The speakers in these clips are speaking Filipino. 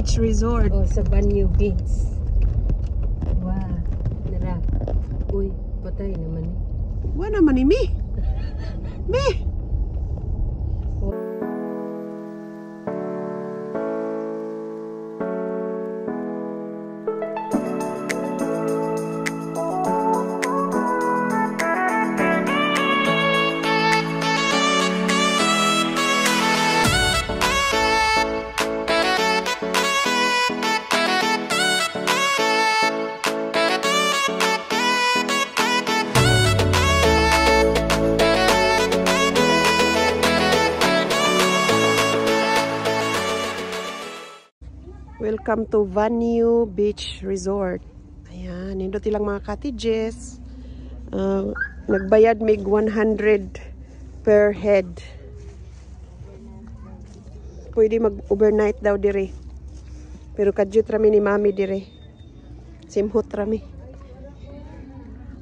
Beach Resort. Oh, sa VANO Beach. Wow. Nara. Uy, patay naman eh. Wala naman ni Mi. Mi. Welcome to VANO Beach Resort. Ayan, nindot ilang mga cottages. Nagbayad mig 100 per head. Pwede mag-overnight daw dire. Pero kadyut rami ni mami dire. Simhot rami.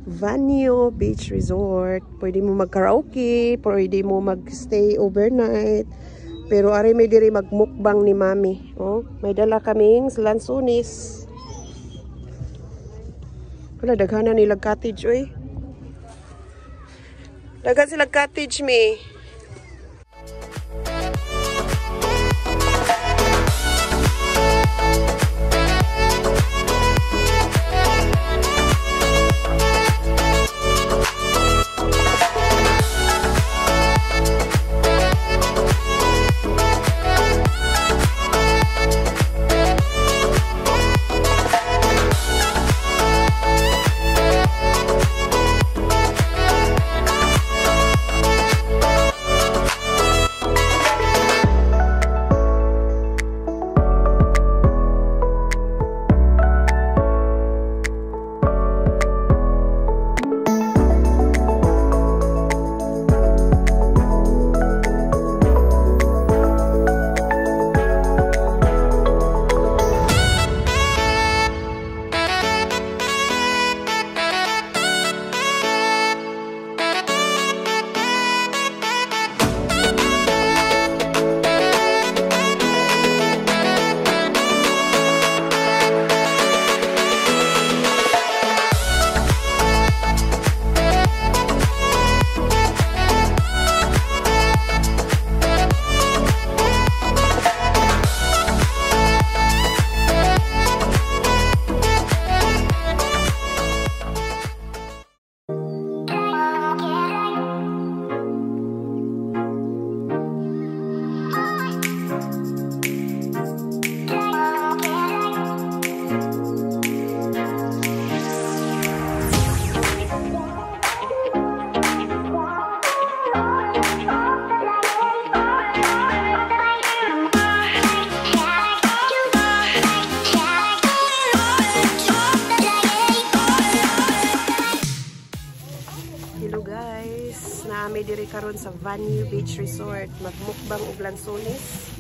VANO Beach Resort. Pwede mo mag-karaoke, pwede mo mag-stay overnight. Pero ari may diri magmukbang ni mami. Oh, may dala kaming lansones. Wala daghana nilang cottage oy. Daghan sila cottage mi. Hello guys, naami diri karon sa VANO Beach Resort, magmukbang og lansones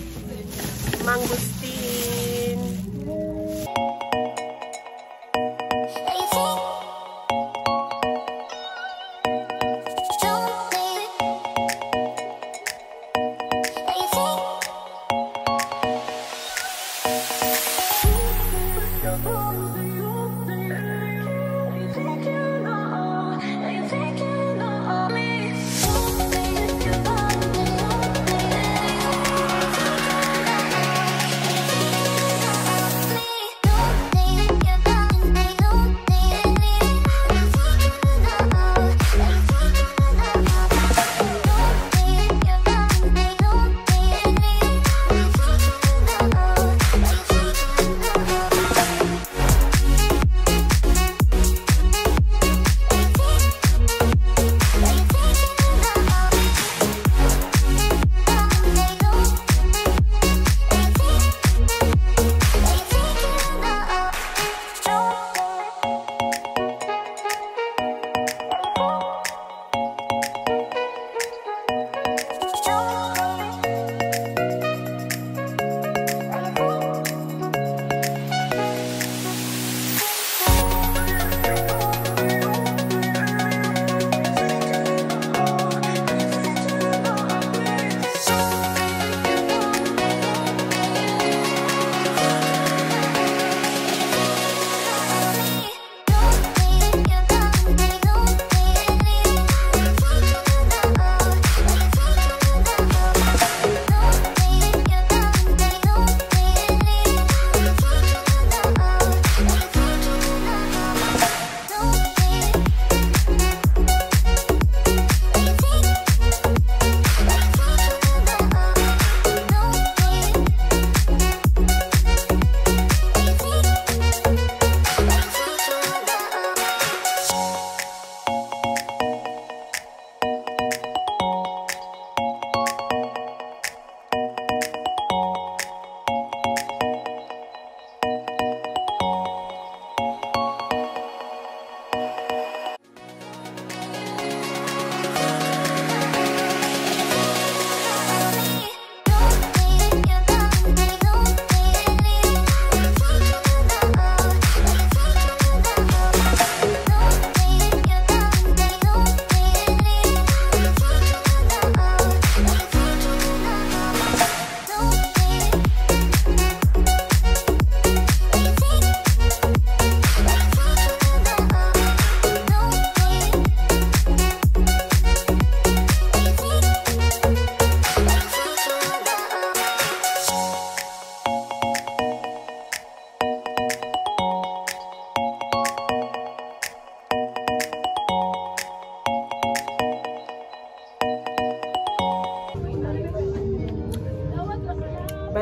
mangosteen.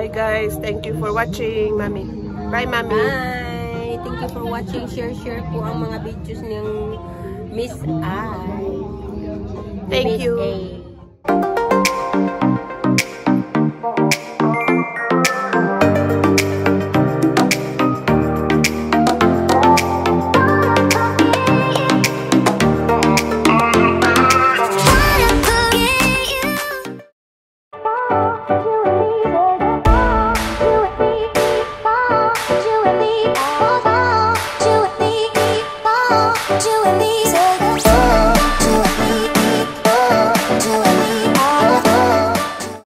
Okay guys, thank you for watching, Mami. Bye, Mami. Bye! Thank you for watching. Share po ang mga videos ng Miss I. Thank Miss you. A.